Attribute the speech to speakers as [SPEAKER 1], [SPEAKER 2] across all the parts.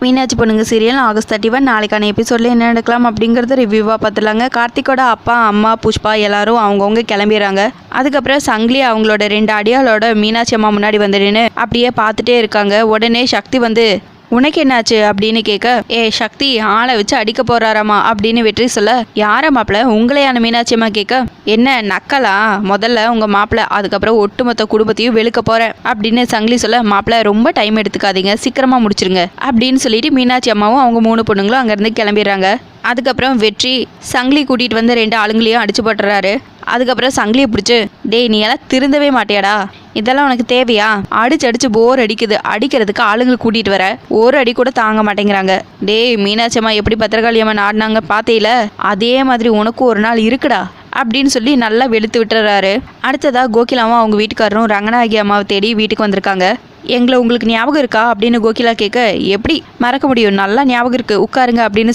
[SPEAKER 1] மீனாட்சி பொண்ணுங்க serial August 31 நாளைக்கான எபிசோட்ல என்ன நடக்கலாம் அப்படிங்கறத ரிவ்யூவா பார்த்துலாங்க. கார்த்திகோட அப்பா அம்மா புஷ்பா எல்லாரும் அவங்கவுங்க கிளம்பிடுறாங்க. அதுக்கப்புறம் சங்கிலி அவங்களோட 2 அடியாளோட மீனாட்சி அம்மா முன்னாடி வந்து நின்று அப்படியே பார்த்துட்டே இருக்காங்க. உடனே சக்தி வந்து உனக்கு என்னாச்சு அப்படின்னு கேட்க, சக்தி ஆளை வச்சு அடிக்க போறாராமா அப்படின்னு வெற்றி சொல்ல, யார மாப்பிள்ள உங்களையான மீனாட்சி அம்மா கேட்க, என்ன நக்கலா, முதல்ல உங்க மாப்பிள்ள அதுக்கப்புறம் ஒட்டுமொத்த குடும்பத்தையும் வெளுக்க போறேன் அப்படின்னு சங்கிலி சொல்ல, மாப்பிள்ள ரொம்ப டைம் எடுத்துக்காதீங்க சீக்கிரமா முடிச்சிருங்க அப்படின்னு சொல்லிட்டு மீனாட்சி அம்மாவும் அவங்க 3 பொண்ணுங்களும் அங்கேருந்து கிளம்பிடுறாங்க. அதுக்கப்புறம் வெற்றி சங்கிலி கூட்டிகிட்டு வந்து 2 ஆளுங்களையும் அடிச்சு போட்டுறாரு. அதுக்கப்புறம் சங்கிலியை பிடிச்சி, டேய் நீ எல்லாம் திருந்தவே மாட்டியாடா, இதெல்லாம் உனக்கு தேவையா, அடிச்சு போர் அடிக்குது, அடிக்கிறதுக்கு ஆளுங்களை கூட்டிகிட்டு வர ஒரு அடி கூட தாங்க மாட்டேங்கிறாங்க. டேய் மீனாட்சி அம்மா எப்படி பத்திரகாளி அம்மன் ஆடினாங்க பார்த்தேல, அதே மாதிரி உனக்கும் ஒரு நாள் இருக்குடா அப்படின்னு சொல்லி நல்லா வெளுத்து விட்டுறாரு. அடுத்ததா கோகிலாவும் அவங்க வீட்டுக்காரரும் ரங்கநாயகி அம்மாவை தேடி வீட்டுக்கு வந்திருக்காங்க. எங்களை உங்களுக்கு ஞாபகம் இருக்கா அப்படின்னு கோகிலா கேட்க, எப்படி மறக்க முடியும், நல்லா ஞாபகம் இருக்கு, உட்காருங்க அப்படின்னு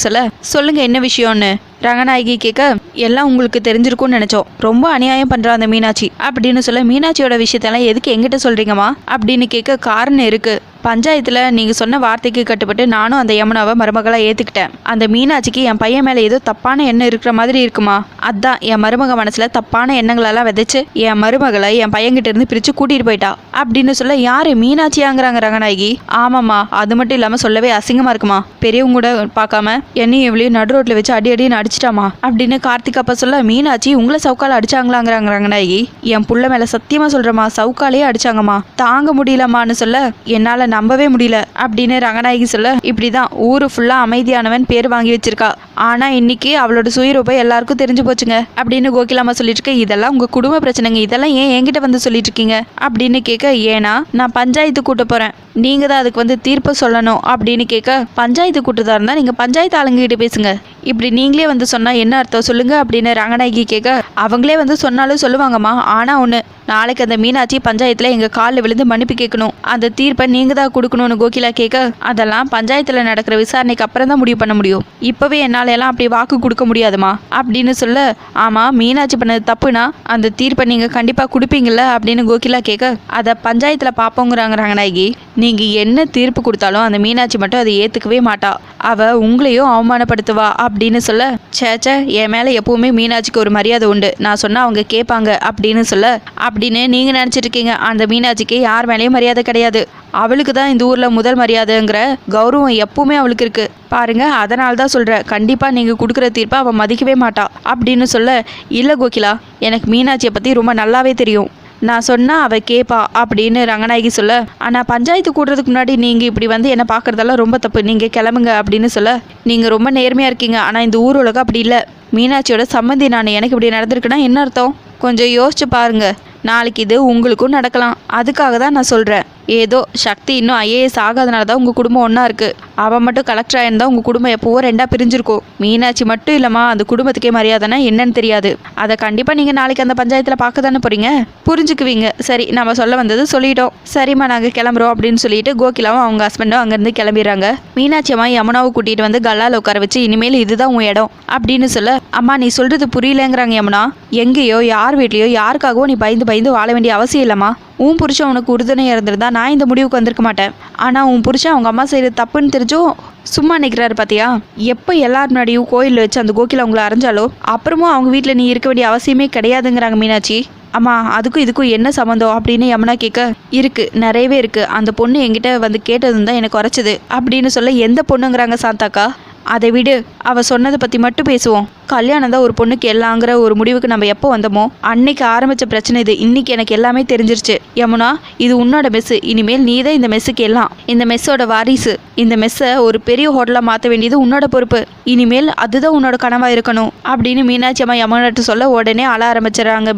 [SPEAKER 1] சொல்லுங்க என்ன விஷயம்னு ரங்கநாயகி கேட்க, எல்லாம் உங்களுக்கு தெரிஞ்சிருக்கும்னு நினைச்சோம், ரொம்ப அநியாயம் பண்றா அந்த மீனாட்சி அப்படின்னு சொல்ல, மீனாட்சியோட விஷயத்தெல்லாம் எதுக்கு எங்கிட்ட சொல்றீங்கம்மா அப்படின்னு கேட்க, காரணம் இருக்கு, பஞ்சாயத்துல நீங்க சொன்ன வார்த்தைக்கு கட்டுப்பட்டு நானும் அந்த யமுனாவை மருமகளை ஏத்துக்கிட்டேன். அந்த மீனாட்சிக்கு என் பையன் மேல ஏதோ தப்பான எண்ணம் இருக்கிற மாதிரி இருக்குமா, அதான் என் மருமக மனசுல தப்பான எண்ணங்களெல்லாம் விதைச்சு என் மருமகளை என் பையன்கிட்ட இருந்து பிரிச்சு கூட்டிட்டு போயிட்டா அப்படின்னு சொல்ல, யாரு மீனாட்சியாங்கிறாங்க ரங்கநாயகி. ஆமாம்மா, அது மட்டும் இல்லாம சொல்லவே அசிங்கமா இருக்குமா, பெரியவங்க கூட பார்க்காம என்னையும் இவ்வளவு நடு ரோட்ல வச்சு அடின்னு அடிச்சிட்டாமா அப்படின்னு கார்த்திக் அப்பா சொல்ல, மீனாட்சி உங்களை சவுக்கால அடிச்சாங்களாங்கிறாங்க ரங்கநாயகி. என் புள்ள மேல சத்தியமா சொல்றமா, சவுக்காலே அடிச்சாங்கம்மா, தாங்க முடியலம்மான்னு சொல்ல, என்னால நம்பவே முடியல அப்படின்னு ரங்கநாயகி சொல்ல, இப்படிதான் ஊரு ஃபுல்லா அமைதியானவன் பேர் வாங்கி வச்சிருக்கா, ஆனா இன்னைக்கு அவளோட சுயரூபம் எல்லாருக்கும் தெரிஞ்சு போச்சுங்க அப்படின்னு கோகிலாமா சொல்லிட்டு இருக்க, இதெல்லாம் உங்க குடும்ப பிரச்சனைங்க, இதெல்லாம் ஏன் என்கிட்ட வந்து சொல்லிட்டு இருக்கீங்க அப்படின்னு கேட்க, ஏன்னா நான் பஞ்சாயத்து கூட்ட போறேன், நீங்க தான் அதுக்கு வந்து தீர்ப்பு சொல்லணும் அப்படின்னு கேட்க, பஞ்சாயத்து கூட்டதா இருந்தா நீங்க பஞ்சாயத்து ஆளுங்கிட்ட பேசுங்க, இப்படி நீங்களே வந்து சொன்னா என்ன அர்த்தம் சொல்லுங்க அப்படின்னு ரங்கநாயகி கேட்க, அவங்களே வந்து சொன்னாலும் சொல்லுவாங்கம்மா, ஆனா ஒண்ணு, நாளைக்கு அந்த மீனாட்சி பஞ்சாயத்துல எங்க காலில் விழுந்து மன்னிப்பு கேட்கணும், அந்த தீர்ப்பை நீங்க தான் கொடுக்கணும்னு கோகிலா கேட்க, அதெல்லாம் பஞ்சாயத்துல நடக்கிற விசாரணைக்கு அப்புறம் தான் முடிவு பண்ண முடியும், இப்பவே என்னால எல்லாம் அப்படி வாக்கு கொடுக்க முடியாதுமா அப்படின்னு சொல்ல, ஆமா மீனாட்சி பண்ணது தப்புனா அந்த தீர்ப்பை நீங்க கண்டிப்பா கொடுப்பீங்கல்ல அப்படின்னு கோகிலா கேட்க, அதை பஞ்சாயத்துல பாப்போங்கிறாங்க ரங்கநாயகி. நீங்க என்ன தீர்ப்பு கொடுத்தாலும் அந்த மீனாட்சி மட்டும் அதை ஏத்துக்கவே மாட்டா, அவ உங்களையும் அவமானப்படுத்துவா அப்படின்னு சொல்ல, சேச்சே என் மேல எப்பவுமே மீனாட்சிக்கு ஒரு மரியாதை உண்டு, நான் சொன்னா அவங்க கேட்பாங்க அப்படின்னு சொல்ல, அப்படின்னு நீங்க நினைச்சிட்டு இருக்கீங்க, அந்த மீனாட்சிக்கு யார் மேலேயும் மரியாதை கிடையாது, அவளுக்கு தான் இந்த ஊர்ல முதல் மரியாதைங்கிற கௌரவம் எப்பவுமே அவளுக்கு இருக்கு பாருங்க, அதனால தான் சொல்ற, கண்டிப்பா நீங்க கொடுக்குற தீர்ப்பை அவ மதிக்கவே மாட்டா அப்படின்னு சொல்ல, இல்ல கோகிலா எனக்கு மீனாட்சியை பத்தி ரொம்ப நல்லாவே தெரியும், நான் சொன்னா அவ கேப்பா அப்படின்னு ரங்கநாயகி சொல்ல, ஆனா பஞ்சாயத்து கூடுறதுக்கு முன்னாடி நீங்க இப்படி வந்து என்ன பாக்குறதெல்லாம் ரொம்ப தப்பு, நீங்க கிளம்புங்க அப்படின்னு சொல்ல, நீங்க ரொம்ப நேர்மையா இருக்கீங்க, ஆனா இந்த ஊர் உலகம் அப்படி இல்லை, மீனாட்சியோட சம்மந்தி நான், எனக்கு இப்படி நடந்திருக்குன்னா என்ன அர்த்தம், கொஞ்சம் யோசிச்சு பாருங்க, நாளைக்கு இது உங்களுக்கும் நடக்கலாம், அதுக்காக தான் நான் சொல்றேன், ஏதோ சக்தி இன்னும் IAS ஆகாதனால தான் உங்க குடும்பம் ஒன்னா இருக்கு, அவன் மட்டும் கலெக்டர் ஆயிருந்தா உங்க குடும்பம் எப்பவோ 2ஆ பிரிஞ்சிருக்கும், மீனாட்சி மட்டும் இல்லம்மா அந்த குடும்பத்துக்கே மரியாதைன்னா என்னன்னு தெரியாது, அதை கண்டிப்பா நீங்க நாளைக்கு அந்த பஞ்சாயத்துல பார்க்க தானே போறீங்க, புரிஞ்சுக்குவீங்க, சரி நம்ம சொல்ல வந்தது சொல்லிட்டோம், சரிம்மா நாங்க கிளம்புறோம் அப்படின்னு சொல்லிட்டு கோகிலாவும் அவங்க ஹஸ்பண்டும் அங்கிருந்து கிளம்பிடுறாங்க. மீனாட்சி அம்மா யமுனாவை கூட்டிட்டு வந்து கல்லால உட்கார வச்சு, இனிமேல் இதுதான் உன் இடம் அப்படின்னு சொல்ல, அம்மா நீ சொல்றது புரியலங்கிறாங்க யமுனா, எங்கேயோ யார் வீட்லயோ யாருக்காகவோ நீ பயந்து வாழ வேண்டிய அவசியம் இல்லம்மா, உன் புருஷன் உனக்கு உறுதுணையாக இருந்திருந்தா நான் இந்த முடிவுக்கு வந்திருக்க மாட்டேன், ஆனால் உன் புருஷன் அவங்க அம்மா செய்கிறது தப்புன்னு தெரிஞ்சும் சும்மா நிற்கிறாரு பார்த்தியா, எப்போ எல்லார் முன்னாடியும் கோயிலில் வச்சு அந்த கோகிலா அவங்கள அரைஞ்சாலோ அப்புறமும் அவங்க வீட்டில் நீ இருக்க வேண்டிய அவசியமே கிடையாதுங்கிறாங்க மீனாட்சி. அம்மா அதுக்கும் இதுக்கும் என்ன சம்மந்தம் அப்படின்னு யமுனா கேட்க, இருக்கு நிறையவே இருக்கு, அந்த பொண்ணு என்கிட்ட வந்து கேட்டது தான் எனக்கு குறைச்சது அப்படின்னு சொல்ல, எந்த பொண்ணுங்கிறாங்க சாந்தாக்கா, அதை விடு, அவ சொன்னதை பற்றி மட்டும் பேசுவோம், கல்யாணம் தான் ஒரு பொண்ணுக்கு எல்லாங்கிற ஒரு முடிவுக்கு நம்ம எப்போ வந்தோமோ அன்னைக்கு ஆரம்பித்த பிரச்சனை இது, இன்னைக்கு எனக்கு எல்லாமே தெரிஞ்சிருச்சு, யமுனா இது உன்னோட மெஸ்ஸு, இனிமேல் நீ தான் இந்த மெஸ்ஸுக்கு எல்லாம், இந்த மெஸ்ஸோட வாரிசு, இந்த மெஸ்ஸை ஒரு பெரிய ஹோட்டலாக மாற்ற வேண்டியது உன்னோட பொறுப்பு, இனிமேல் அதுதான் உன்னோட கனவாக இருக்கணும் அப்படின்னு மீனாட்சி அம்மா யமுனாட்டு சொல்ல, உடனே அழ ஆரம்பிச்சிடறாங்க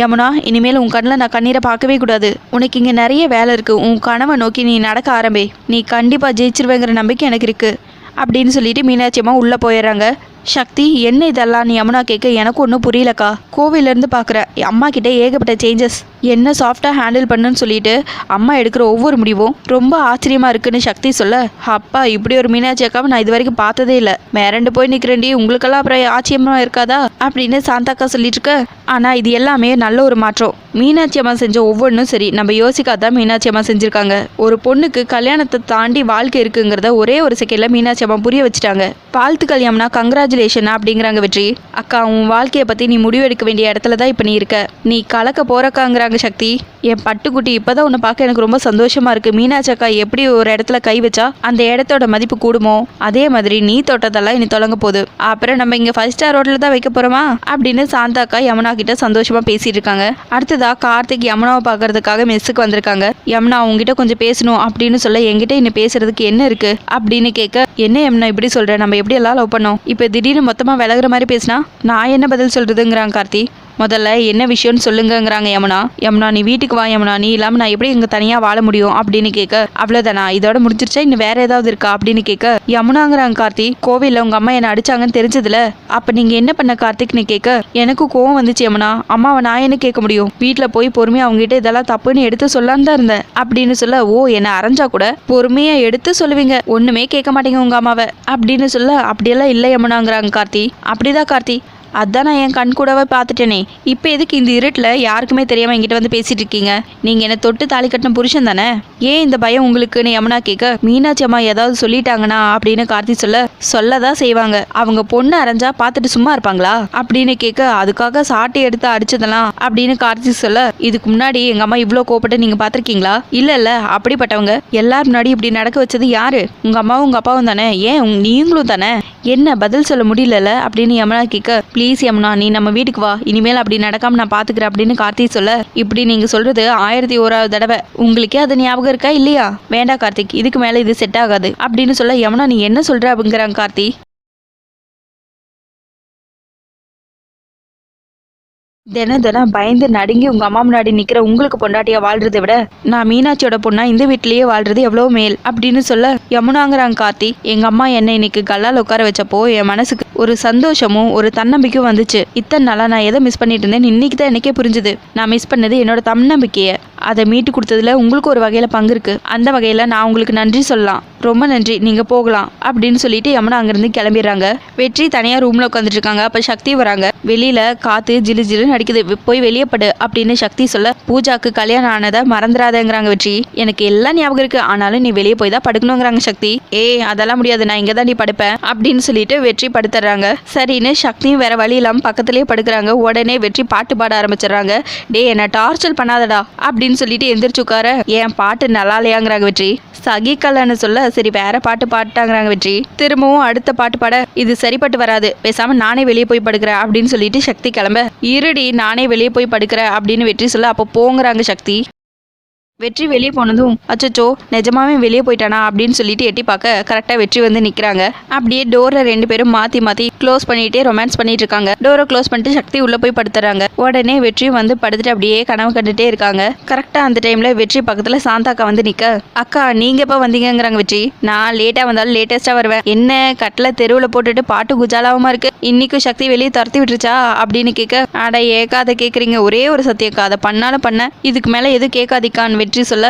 [SPEAKER 1] யமுனா இனிமேல் உன் கண்ணில் நான் கண்ணீரை பார்க்கவே கூடாது, உனக்கு இங்கே நிறைய வேலை இருக்கு, உன் கனவை நோக்கி நீ நடக்க ஆரம்பி, நீ கண்டிப்பாக ஜெயிச்சிருவேங்கிற நம்பிக்கை எனக்கு இருக்கு அப்படின்னு சொல்லிட்டு மீனாட்சி அம்மா உள்ளே போயிடுறாங்க. சக்தி என்ன இதெல்லாம் நீ யமுனா கேட்க, எனக்கு ஒன்றும் புரியலக்கா, கோவிலேருந்து பார்க்குற அம்மா கிட்டே ஏகப்பட்ட சேஞ்சஸ், என்ன சாஃப்டாக ஹேண்டில் பண்ணுன்னு சொல்லிட்டு அம்மா எடுக்கிற ஒவ்வொரு முடிவும் ரொம்ப ஆச்சரியமா இருக்குன்னு சக்தி சொல்ல, அப்பா இப்படி ஒரு மீனாட்சி அக்காவை நான் இது வரைக்கும் பார்த்ததே இல்லை, மிரண்டு போய் நிற்கிறேன்டி, உங்களுக்கெல்லாம் அப்புறம் ஆச்சரியமா இருக்காதா அப்படின்னு சாந்தாக்கா சொல்லிட்டு இருக்க. ஆனால் இது எல்லாமே நல்ல ஒரு மாற்றம். மீனாட்சி அம்மா செஞ்ச ஒவ்வொன்றும் சரி, நம்ம யோசிக்காதான் மீனாட்சி அம்மா செஞ்சுருக்காங்க. ஒரு பொண்ணுக்கு கல்யாணத்தை தாண்டி வாழ்க்கை இருக்குங்கிறத ஒரே ஒரு செகண்டில் மீனாட்சி அம்மா புரிய வச்சுட்டாங்க. வாழ்த்துக்கள் யமுனா, கங்க்ராச்சுலேஷன் அப்படிங்கிறாங்க வெற்றி. அக்கா, உன் வாழ்க்கையை பற்றி நீ முடிவெடுக்க வேண்டிய இடத்துல தான் இப்போ நீ இருக்க, நீ கலக்க போறக்காங்கிறாங்க சக்தி. என் பட்டுக்குட்டி இப்போதான் உன்னை பார்க்க எனக்கு ரொம்ப சந்தோஷமா இருக்கு. மீனாட்சி அக்கா எப்படி ஒரு இடத்துல கை வச்சா அந்த இடத்தோட மதிப்பு கூடுமோ அதே மாதிரி நீ தொட்டதெல்லாம் இனி தொடங்க போகுது. அப்புறம் நம்ம இங்கே 5 ஸ்டார் ஹோட்டலில் தான் வைக்க போகிறோமா அப்படின்னு சாந்தாக்கா யமுனா கிட்ட சந்தோஷமாக பேசிட்டு இருக்காங்க. அடுத்ததா கார்த்திக் யமுனாவை பார்க்கறதுக்காக மெஸ்ஸுக்கு வந்திருக்காங்க. யமுனா உங்ககிட்ட கொஞ்சம் பேசணும் அப்படின்னு சொல்ல, என்கிட்ட இன்னும் பேசுறதுக்கு என்ன இருக்கு அப்படின்னு கேட்க, என்ன யமுனா இப்படி சொல்ற, நம்ம எப்படி எல்லாம் லவ் பண்ணோம், இப்போ திடீர்னு மொத்தமாக விலகுற மாதிரி பேசினா நான் என்ன பதில் சொல்றதுங்கிறாங்க கார்த்தி. முதல்ல என்ன விஷயம்னு சொல்லுங்கிறாங்க யமுனா. யமுனா நீ வீட்டுக்கு வா யமுனா, நீ இல்லாமல் நான் எப்படி இங்கே தனியாக வாழ முடியும் அப்படின்னு கேட்க, அவ்வளோதானா இதோட முடிஞ்சிருச்சா இன்னும் வேற ஏதாவது இருக்கா அப்படின்னு கேட்க, யமுனாங்கிறாங்க கார்த்தி. கோவிலில் உங்கள் அம்மா என்னை அடிச்சாங்கன்னு தெரிஞ்சதுல அப்போ நீங்கள் என்ன பண்ண கார்த்திக்னு கேட்க, எனக்கும் கோவம் வந்துச்சு யமுனா, அம்மாவை நான் என்ன கேட்க முடியும், வீட்டில் போய் பொறுமையாக அவங்ககிட்ட இதெல்லாம் தப்புன்னு எடுத்து சொல்லான்னு தான் இருந்தேன் அப்படின்னு சொல்ல, ஓ என்னை அரைஞ்சா கூட பொறுமையாக எடுத்து சொல்லுவீங்க, ஒன்றுமே கேட்க மாட்டேங்க உங்கள் அம்மாவை அப்படின்னு சொல்ல, அப்படியெல்லாம் இல்லை யமுனாங்கிறாங்க கார்த்தி. அப்படிதான் கார்த்தி, அதான் நான் என் கண் கூடவே பார்த்துட்டேனே, இப்போ எதுக்கு இந்த இருட்டில் யாருக்குமே தெரியாமல் என்கிட்ட வந்து பேசிட்டு இருக்கீங்க, நீங்கள் என்னை தொட்டு தாலி கட்டின புருஷன் தானே, ஏன் இந்த பயம் உங்களுக்குன்னு யமுனா கேட்க, மீனாட்சி அம்மா ஏதாவது சொல்லிட்டாங்கன்னா அப்படின்னு கார்த்தி சொல்லதான் செய்வாங்க, அவங்க பொண்ணு அரைஞ்சா பார்த்துட்டு சும்மா இருப்பாங்களா அப்படின்னு கேட்க, அதுக்காக சாட்டை எடுத்து அடிச்சதெல்லாம் அப்படின்னு கார்த்தி சொல்ல, இதுக்கு முன்னாடி எங்கள் அம்மா இவ்வளோ கோபப்பட்டு நீங்கள் பார்த்துருக்கீங்களா, இல்லை அப்படிப்பட்டவங்க எல்லாரும் முன்னாடி இப்படி நடக்க வச்சது யாரு, உங்கள் அம்மாவும் உங்கள் அப்பாவும் தானே, ஏன் நீங்களும் தானே, என்ன பதில் சொல்ல முடியல அப்படின்னு யமுனா கேட்க, ப்ளீஸ் யமுனா நீ நம்ம வீட்டுக்கு வா, இனிமேல் அப்படி நடக்காம நான் பாத்துக்கிறேன் அப்படின்னு கார்த்திக் சொல்ல, இப்படி நீங்க சொல்றது 1001வது தடவை, உங்களுக்கே அது ஞாபகம் இருக்கா இல்லையா, வேண்டா கார்த்திக், இதுக்கு மேல இது செட் ஆகாது அப்படின்னு சொல்ல, யமுனா நீ என்ன சொல்ற அப்படிங்கிறாங்க கார்த்தி. தினம் பயந்து நடுங்கி உங்க அம்மா முன்னாடி நிக்கிற உங்களுக்கு பொண்டாட்டியா வாழ்றதை விட நான் மீனாட்சியோட பொண்ணா இந்த வீட்லயே வாழ்றது எவ்வளவு மேல் அப்படின்னு சொல்ல, யமுனாங்கிறாங்க கார்த்தி. எங்க அம்மா என்னை இன்னைக்கு கல்லால் உட்கார வச்சப்போ என் மனசுக்கு ஒரு சந்தோஷமும் ஒரு தன்னம்பிக்கையும் வந்துச்சு. இத்தனை நாளா நான் எதை மிஸ் பண்ணிட்டு இருந்தேன், இன்னைக்கு தான் எனக்கே புரிஞ்சுது. நான் மிஸ் பண்ணது என்னோட தன்னம்பிக்கையை, அதை மீட்டு கொடுத்ததுல உங்களுக்கு ஒரு வகையில பங்கு இருக்கு. அந்த வகையில நான் உங்களுக்கு நன்றி சொல்லலாம், ரொம்ப நன்றி, நீங்க போகலாம் அப்படின்னு சொல்லிட்டு யமுனா அங்கிருந்து கிளம்பிடுறாங்க. வெற்றி தனியா ரூம்ல உட்காந்துட்டு இருக்காங்க. அப்ப சக்தி வராங்க. வெளியில காத்து ஜிலு ஜிலுன்னு அடிக்குது, போய் வெளியே படு அப்படின்னு சக்தி சொல்ல, பூஜாக்கு கல்யாணம் ஆனதை மறந்துடாதேங்கிறாங்க வெற்றி. எனக்கு எல்லாம் ஞாபகம் இருக்கு, ஆனாலும் நீ வெளியே போய் தான் படுக்கணுங்கிறாங்க சக்தி. அதெல்லாம் முடியாது, நான் இங்க தான் நீ படுப்பேன் அப்படின்னு சொல்லிட்டு வெற்றி படுத்துறாங்க. சரின்னு சக்தியும் வேற வழி இல்லாம பக்கத்திலேயே படுக்கிறாங்க. உடனே வெற்றி பாட்டு பாட ஆரம்பிச்சிடறாங்க. என்ன டார்ச்சர் பண்ணாதடா அப்படின்னு சொல்லிட்டு எந்திரிச்சு உட்கார, என் பாட்டு நல்லா இல்லையாங்கிறாங்க வெற்றி. சகிக்கலன்னு சொல்ல, சரி வேற பாட்டு பாட்டாங்கிறாங்க வெற்றி. திரும்பவும் அடுத்த பாட்டு பாட, இது சரிப்பட்டு வராது, பேசாம நானே வெளியே போய் படுக்கிறேன் அப்படின்னு சொல்லிட்டு சக்தி கிளம்ப, இருடி நானே வெளியே போய் படுக்கிறேன் அப்படின்னு வெற்றி சொல்ல, அப்போ போங்கிறாங்க சக்தி. வெற்றி வெளியே போனதும், அச்சோ நிஜமாவே வெளியே போயிட்டானா அப்படின்னு சொல்லிட்டு எட்டி பார்க்க கரெக்டாக வெற்றி வந்து நிற்கிறாங்க. அப்படியே டோரை 2 பேரும் மாற்றி க்ளோஸ் பண்ணிட்டே ரொமான்ஸ் பண்ணிட்டு இருக்காங்க. டோரை க்ளோஸ் பண்ணிட்டு சக்தி உள்ளே போய் படுத்துறாங்க. உடனே வெற்றி வந்து படுத்துட்டு அப்படியே கனவு கண்டுட்டே இருக்காங்க. கரெக்டாக அந்த டைமில் வெற்றி பக்கத்தில் சாந்தாக்கா வந்து நிற்க, அக்கா நீங்கள் எப்போ வந்தீங்கிறாங்க வெற்றி. நான் லேட்டாக வந்தாலும் லேட்டஸ்ட்டாக வருவேன், என்ன கட்டில் தெருவில் போட்டுட்டு பாட்டு குஜாலாவமாக இருக்கு, இன்னைக்கும் சக்தி வெளியே துரத்தி விட்டுருச்சா அப்படின்னு கேட்க, அட ஏக்காத கேட்குறீங்க, ஒரே ஒரு சத்தியக்கா, அதை பண்ணாலும் பண்ண, இதுக்கு மேலே எது கேட்காதிக்கான்னு வெற்றி சொல்ல,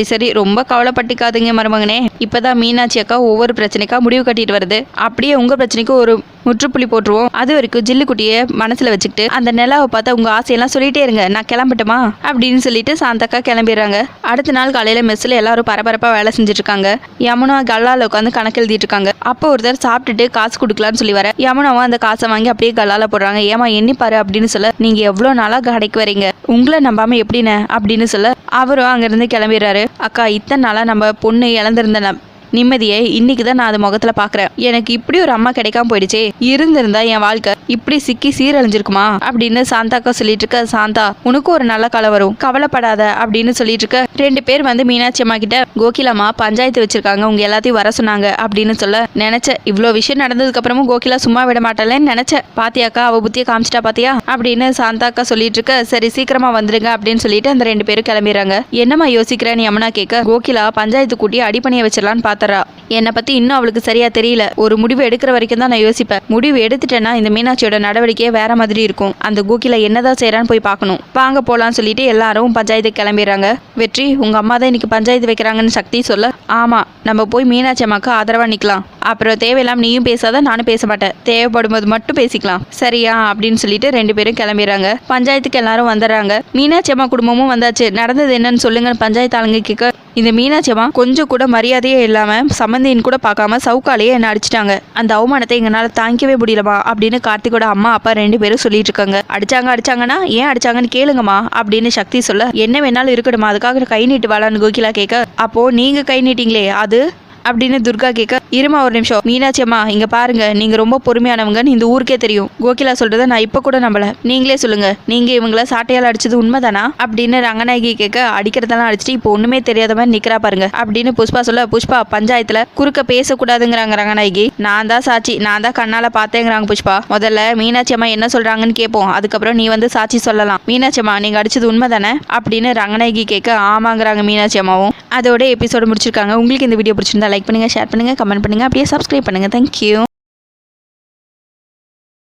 [SPEAKER 1] சரி ரொம்ப கவலைப்பட்டுக்காதீங்க மருமகனே, இப்பதான் மீனாட்சி அக்கா ஒவ்வொரு பிரச்சனைக்கா முடிவு கட்டிட்டு வருது, அப்படியே உங்க பிரச்சனைக்கு ஒரு முற்றுப்புள்ளி போட்டுருவோம், அது வரைக்கும் ஜில்லுக்குட்டியை மனசுல வச்சுக்கிட்டு அந்த நிலாவை பார்த்தா உங்க ஆசையெல்லாம் சொல்லிட்டே இருங்க, நான் கிளம்பட்டுமா அப்படின்னு சொல்லிட்டு சாந்தக்கா கிளம்பிடுறாங்க. அடுத்த நாள் காலையில மெஸ்ல எல்லாரும் பரபரப்பா வேலை செஞ்சுட்டு இருக்காங்க. யமுனா கல்லால உட்காந்து கணக்கு எழுதிட்டு இருக்காங்க. அப்போ ஒருத்தர் சாப்பிட்டுட்டு காசு கொடுக்கலான்னு சொல்லி வர, யமுனாவும் அந்த காசை வாங்கி அப்படியே கல்லால போடுறாங்க. ஏமா எண்ணி பாரு அப்படின்னு சொல்ல, நீங்க எவ்வளவு நாளா கடைக்கு வரீங்க, உங்களை நம்பாம எப்படின்னு அப்படின்னு சொல்ல, அவரும் அங்கிருந்து கிளம்பிடுறாரு. அக்கா இத்தனை நாளா நம்ம பொண்ணு இழந்திருந்த நிம்மதியை இன்னைக்கு தான் நான் அது முகத்துல பாக்குறேன், எனக்கு இப்படி ஒரு அம்மா கிடைக்காம போயிடுச்சே, இருந்திருந்தா என் வாழ்க்கை இப்படி சிக்கி சீரழிஞ்சிருக்குமா அப்படின்னு சாந்தாக்கா சொல்லிட்டு இருக்க, சாந்தா உனக்கு ஒரு நல்ல காலம் வரும், கவலைப்படாத அப்படின்னு சொல்லிட்டு இருக்க. 2 பேர் வந்து மீனாட்சி அம்மா கிட்ட, கோகிலாமா பஞ்சாயத்து வச்சிருக்காங்க, உங்க எல்லாத்தையும் வர சொன்னாங்க அப்படின்னு சொல்ல, நினைச்சேன் இவ்வளோ விஷயம் நடந்ததுக்கு அப்புறமும் கோகிலா சும்மா விட மாட்டாளேன்னு நினைச்சேன், பாத்தியாக்கா அவ புத்தியை காமிச்சிட்டா பாத்தியா அப்படின்னு சாந்தாக்கா சொல்லிட்டு இருக்க. சரி சீக்கிரமா வந்துருங்க அப்படின்னு சொல்லிட்டு அந்த 2 பேரும் கிளம்பிடுறாங்க. என்னம்மா யோசிக்கிறேன்னு யமுனா கேட்க, கோகிலா பஞ்சாயத்து கூட்டி அடிப்பணியை வச்சிடலான்னு பாத்தரா, என்னை பத்தி இன்னும் அவளுக்கு சரியா தெரியல, ஒரு முடிவு எடுக்கிற வரைக்கும் தான் நான் யோசிப்பேன், முடிவு எடுத்துட்டேன்னா இந்த மீனாட்சி மீனாட்சியோட நடவடிக்கையே வேற மாதிரி இருக்கும். அந்த கோகிலா என்னதான் செய்யறான்னு போய் பார்க்கணும், வாங்க போலான்னு சொல்லிட்டு எல்லாரும் பஞ்சாயத்துக்கு கிளம்பிடுறாங்க. வெற்றி, உங்க அம்மா தான் இன்னைக்கு பஞ்சாயத்து வைக்கிறாங்கன்னு சக்தி சொல்ல, ஆமா நம்ம போய் மீனாட்சி அம்மாக்கு ஆதரவா நிக்கலாம். அப்புறம் தேவையில்லாம நீயும் பேசாத, நானும் பேச மாட்டேன், தேவைப்படும் போது மட்டும் பேசிக்கலாம், சரியா அப்படின்னு சொல்லிட்டு 2 பேரும் கிளம்பிடுறாங்க. பஞ்சாயத்துக்கு எல்லாரும் வந்துடுறாங்க. மீனாட்சி அம்மா குடும்பமும் வந்தாச்சு. நடந்தது என்னன்னு சொல்லுங்க பஞ்சாயத்து ஆளுங்க கேட்க, இந்த மீனாட்சி அம்மா கொஞ்சம் கூட மரியாதையே இல்லாம சம்மந்தின்னு கூட பார்க்காம சவுக்காலேயே என்ன அடிச்சிட்டாங்க. அந்த அவமானத்தை எங்களால தாங்கிக்கவே முடியலமா அப்படின்னு கார்த்திகோட அம்மா அப்பா 2 பேரும் சொல்லிட்டு இருக்காங்க. அடிச்சாங்கன்னா ஏன் அடிச்சாங்கன்னு கேளுங்கம்மா அப்படின்னு சக்தி சொல்ல, என்ன வேணாலும் இருக்கணுமா, அதுக்காக கை நீட்டு வாழான்னு கோகிலா கேட்க, அப்போ நீங்க கை நீட்டிங்களே அது அப்படின்னு துர்கா கேட்க, இருமா ஒரு நிமிஷம் மீனாட்சி அம்மா இங்க பாருங்க, நீங்க ரொம்ப பொறுமையானவங்கன்னு இந்த ஊருக்கே தெரியும். கோகிலா சொல்றத நான் இப்ப கூட நம்பல, நீங்களே சொல்லுங்க, நீங்க இவங்கள சாட்டையால் அடிச்சது உண்மைதானா அப்படின்னு ரங்கநாயகி கேட்க, அடிக்கிறதெல்லாம் அடிச்சுட்டு இப்போ ஒண்ணுமே தெரியாத மாதிரி நிக்கிறா பாருங்க அப்படின்னு புஷ்பா சொல்ல, புஷ்பா பஞ்சாயத்துல குறுக்க பேசக்கூடாதுங்கிறாங்க ரங்கநாயகி. நான் தான் சாட்சி, நான் தான் கண்ணால பார்த்தேங்கிறாங்க புஷ்பா. முதல்ல மீனாட்சி அம்மா என்ன சொல்றாங்கன்னு கேட்போம், அதுக்கப்புறம் நீ வந்து சாட்சி சொல்லலாம். மீனாட்சி அம்மா நீங்க அடிச்சது உண்மைதானே அப்படின்னு ரங்கநாயகி கேட்க, ஆமாங்கிறாங்க மீனாட்சி அம்மாவும். அதோட எபிசோடு முடிச்சிருக்காங்க. உங்களுக்கு இந்த வீடியோ பிடிச்சிருந்தா லைக் பண்ணுங்க, ஷேர் பண்ணுங்க, கமெண்ட் பண்ணுங்க, அப்படியே சப்ஸ்கிரைப் பண்ணுங்க. தேங்க்யூ.